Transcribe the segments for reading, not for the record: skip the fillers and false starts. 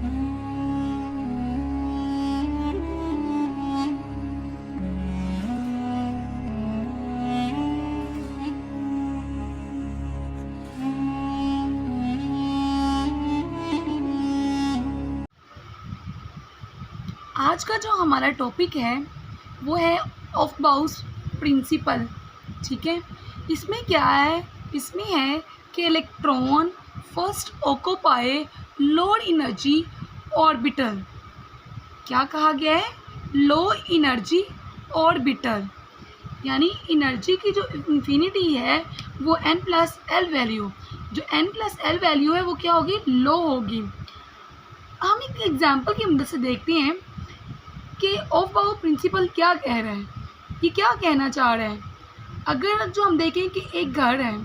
आज का जो हमारा टॉपिक है वो है ऑफबाउस प्रिंसिपल। ठीक है, इसमें क्या है, इसमें है कि electron first occupy lower energy orbital. क्या कहा गया है? लो एनर्जी ऑर्बिटल, यानी एनर्जी की जो इन्फिनिटी है वो n+l वैल्यू, जो n+l वैल्यू है वो क्या होगी? लो होगी। हम एक एग्जांपल की मदद से देखते हैं कि ऑफबाउस प्रिंसिपल क्या कह रहा है, ये क्या कहना चाह रहा है। अगर जो हम देखें कि एक घर है,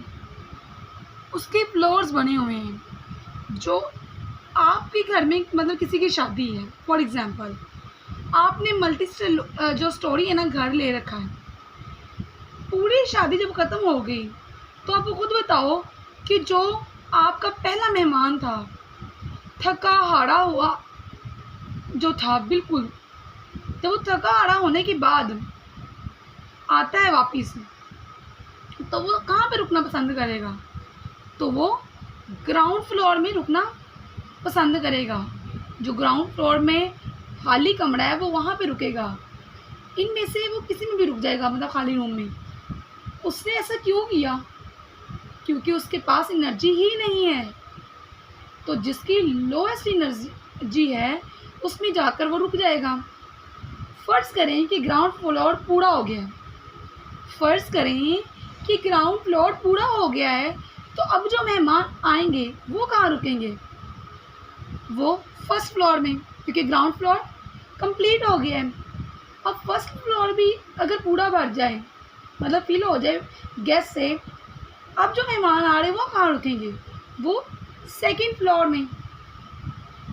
उसके फ्लोर्स बने हुए हैं, जो आपके घर में मतलब किसी की शादी है, फॉर एग्जांपल आपने मल्टी जो स्टोरी है ना घर ले रखा है, पूरी शादी जब ख़त्म हो गई तो आप खुद बताओ कि जो आपका पहला मेहमान था, थका हारा हुआ जो था, बिल्कुल जब वो थका हारा होने के बाद आता है वापस, तो वो कहाँ पे रुकना पसंद करेगा? तो वो ग्राउंड फ्लोर में रुकना पसंद करेगा। जो ग्राउंड फ्लोर में खाली कमरा है वो वहाँ पे रुकेगा। इनमें से वो किसी में भी रुक जाएगा, मतलब खाली रूम में। उसने ऐसा क्यों किया? क्योंकि उसके पास एनर्जी ही नहीं है। तो जिसकी लोएस्ट एनर्जी है उसमें जाकर वो रुक जाएगा। फ़र्ज़ करें कि ग्राउंड फ्लोर पूरा हो गया है, फ़र्ज़ करें कि ग्राउंड फ्लोर पूरा हो गया है, तो अब जो मेहमान आएंगे वो कहाँ रुकेंगे? वो फर्स्ट फ्लोर में, क्योंकि ग्राउंड फ्लोर कंप्लीट हो गया है। अब फर्स्ट फ्लोर भी अगर पूरा भर जाए, मतलब फिल हो जाए गेस्ट से, अब जो मेहमान आ रहे हैं वो कहाँ रुकेंगे? वो सेकंड फ्लोर में।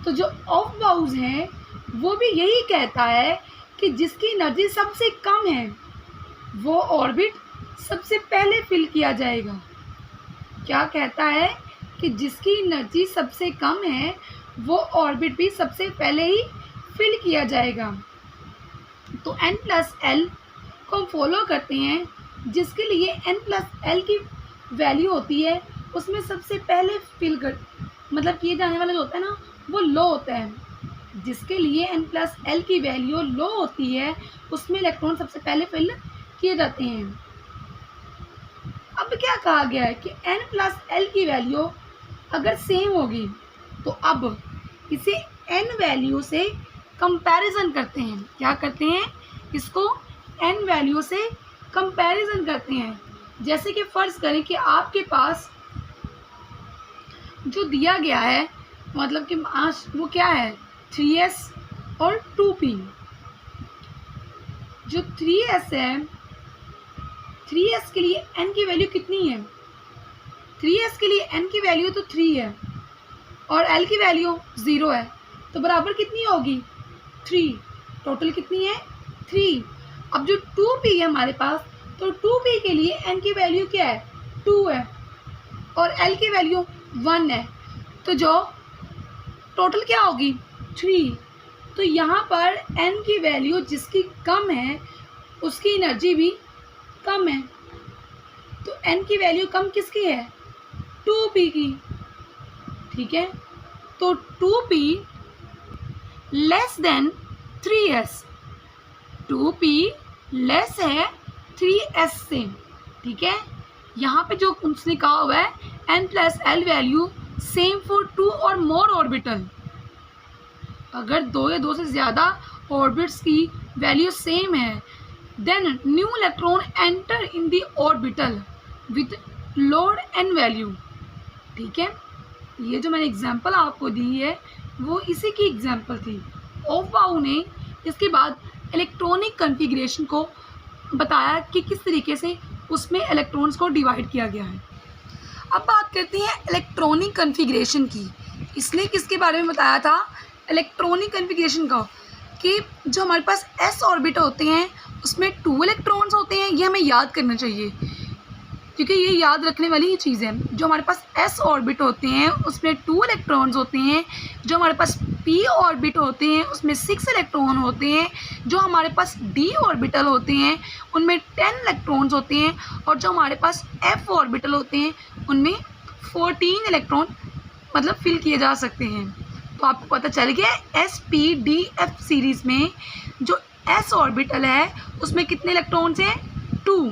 तो जो ऑफबाउस है वो भी यही कहता है कि जिसकी एनर्जी सबसे कम है वो ऑर्बिट सबसे पहले फिल किया जाएगा। क्या कहता है? कि जिसकी एनर्जी सबसे कम है वो ऑर्बिट भी सबसे पहले ही फिल किया जाएगा। तो n+l को हम फॉलो करते हैं, जिसके लिए n+l की वैल्यू होती है उसमें सबसे पहले फिल कर मतलब किए जाने वाला जो होता है ना वो लो होता है। जिसके लिए n+l की वैल्यू लो होती है उसमें इलेक्ट्रॉन सबसे पहले फिल किए जाते हैं। अब क्या कहा गया है कि n+l की वैल्यू अगर सेम होगी तो अब इसे n वैल्यू से कंपैरिजन करते हैं। क्या करते हैं? इसको n वैल्यू से कंपैरिजन करते हैं। जैसे कि फ़र्ज़ करें कि आपके पास जो दिया गया है, मतलब कि आज वो क्या है, 3s और 2p। जो 3s है, 3s के लिए n की वैल्यू कितनी है? 3s के लिए n की वैल्यू तो 3 है और l की वैल्यू 0 है, तो बराबर कितनी होगी? 3। टोटल कितनी है? 3। अब जो 2p है हमारे पास, तो 2p के लिए n की वैल्यू क्या है? 2 है और l की वैल्यू 1 है, तो जो टोटल क्या होगी? 3। तो यहाँ पर n की वैल्यू जिसकी कम है उसकी एनर्जी भी कम है। तो n की वैल्यू कम किसकी है? 2p की। ठीक है, तो 2p less than 3s, 2p less है 3s से। ठीक है, यहाँ पे जो उसने कहा हुआ है n+l वैल्यू सेम फॉर 2 और मोर ऑर्बिटल। अगर 2 या 2 से ज़्यादा ऑर्बिट्स की वैल्यू सेम है, then new electron enter in the orbital with lower n value. ठीक है, ये जो मैंने एग्जांपल आपको दी है वो इसी की एग्जांपल थी। ऑफबाउ ने इसके बाद इलेक्ट्रॉनिक कॉन्फ़िगरेशन को बताया कि किस तरीके से उसमें इलेक्ट्रॉन्स को डिवाइड किया गया है। अब बात करते हैं इलेक्ट्रॉनिक कॉन्फ़िगरेशन की। इसने किसके बारे में बताया था? इलेक्ट्रॉनिक कॉन्फ़िगरेशन का, कि जो हमारे पास s ऑर्बिट होते हैं उसमें 2 इलेक्ट्रॉन्स होते हैं। ये हमें याद करना चाहिए क्योंकि ये याद रखने वाली ही चीज़ है। जो हमारे पास s ऑर्बिट होते हैं उसमें 2 इलेक्ट्रॉन्स होते हैं। जो हमारे पास p ऑर्बिट होते हैं उसमें 6 इलेक्ट्रॉन होते हैं, जो हमारे पास d ऑर्बिटल होते हैं उनमें 10 इलेक्ट्रॉन्स होते हैं, और जो हमारे पास f ऑर्बिटल होते हैं उनमें 14 इलेक्ट्रॉन मतलब फिल किए जा सकते हैं। तो आपको पता चल गया sp-d-f सीरीज़ में जो s ऑर्बिटल है उसमें कितने इलेक्ट्रॉन्स हैं 2,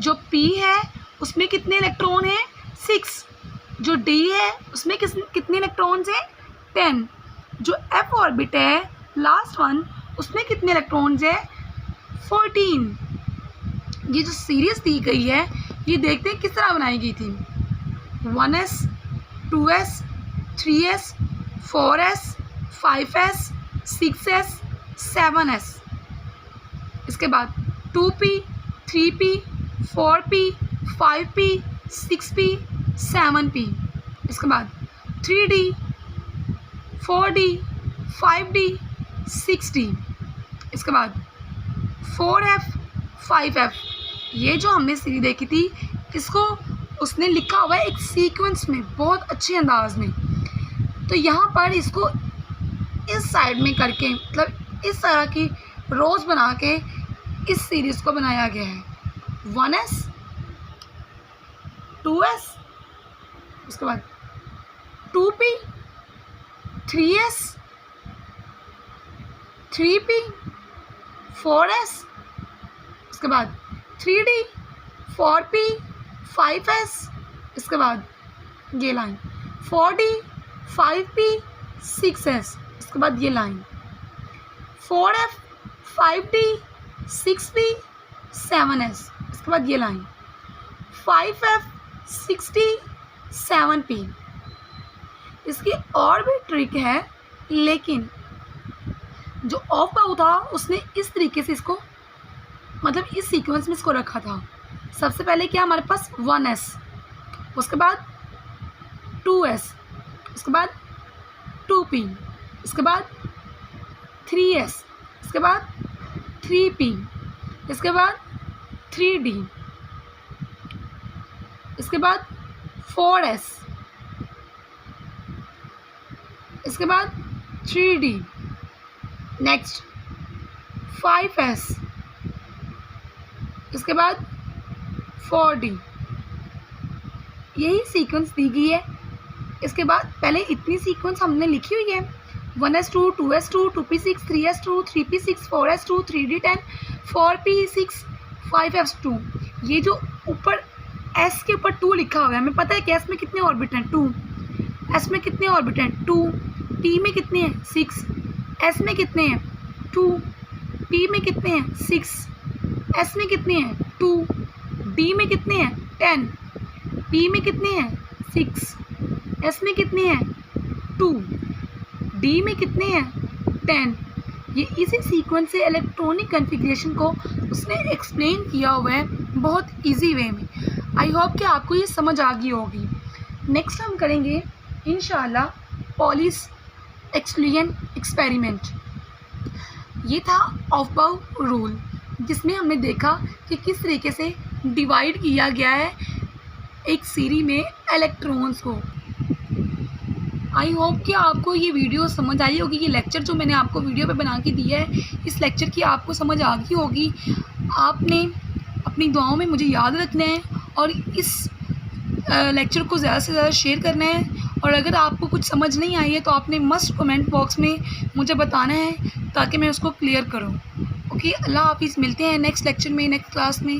जो p है उसमें कितने इलेक्ट्रॉन हैं 6, जो d है उसमें कितने इलेक्ट्रॉन्स हैं 10, जो f ऑर्बिट है लास्ट वन उसमें कितने इलेक्ट्रॉन्स हैं 14। ये जो सीरीज़ दी गई है ये देखते हैं किस तरह बनाई गई थी। 1s 2s 3s 4s 5s 6s 7s, इसके बाद 2p 3p 4p 5p 6p 7p, इसके बाद 3d 4d 5d 6d, इसके बाद 4f 5f। ये जो हमने सीरीज देखी थी इसको उसने लिखा हुआ है एक सीक्वेंस में बहुत अच्छे अंदाज में। तो यहाँ पर इसको इस साइड में करके मतलब इस तरह की रोज़ बना के इस सीरीज़ को बनाया गया है। 1s 2s, उसके बाद 2p 3s 3p 4s, उसके बाद 3d 4p 5s, इसके बाद ये लाइन 4d 5p 6s, इसके बाद ये line 4f 5d 6p 7s, इसके बाद ये लाइन 5f 6d 7p। इसकी और भी ट्रिक है, लेकिन जो ऑफ बाउ था उसने इस तरीके से इसको मतलब इस सीक्वेंस में इसको रखा था। सबसे पहले क्या हमारे पास 1s, उसके बाद 2s, उसके बाद 2p, इसके बाद 3s, इसके बाद 3p, इसके बाद 3d, इसके बाद 4s, इसके बाद 3d, नेक्स्ट 5s, इसके बाद 4d। यही सीक्वेंस दी गई है। इसके बाद पहले इतनी सीक्वेंस हमने लिखी हुई है 1s2 2s2 2p6 3s2 3p6 4s2 3d10 4p6 5s2। ये जो ऊपर s के ऊपर 2 लिखा हुआ है, हमें पता है कि s में कितने ऑर्बिट हैं 2, s में कितने ऑर्बिट हैं 2, p में कितने हैं 6, s में कितने हैं 2, p में कितने हैं 6, s में कितने हैं 2, d में कितने हैं 10, p में कितने हैं 6, s में कितने हैं 2, d में कितने हैं 10। ये इसी सीक्वेंस से इलेक्ट्रॉनिक कॉन्फ़िगरेशन को उसने एक्सप्लेन किया हुआ है बहुत इजी वे में। आई होप कि आपको ये समझ आ गई होगी। नेक्स्ट हम करेंगे इंशाल्लाह पॉलिश एक्सक्लूजन एक्सपेरिमेंट। ये था ऑफ बाउ रूल, जिसमें हमने देखा कि किस तरीके से डिवाइड किया गया है एक सीरी में इलेक्ट्रॉन्स को। आई होप कि आपको ये वीडियो समझ आई होगी। ये लेक्चर जो मैंने आपको वीडियो पे बना के दिया है, इस लेक्चर की आपको समझ आ गई होगी। आपने अपनी दुआओं में मुझे याद रखना है और इस लेक्चर को ज़्यादा से ज़्यादा शेयर करना है। और अगर आपको कुछ समझ नहीं आई है तो आपने मस्ट कमेंट बॉक्स में मुझे बताना है ताकि मैं उसको क्लियर करूँ। ओके, अल्लाह हाफिज़। मिलते हैं नेक्स्ट लेक्चर में, नेक्स्ट क्लास में।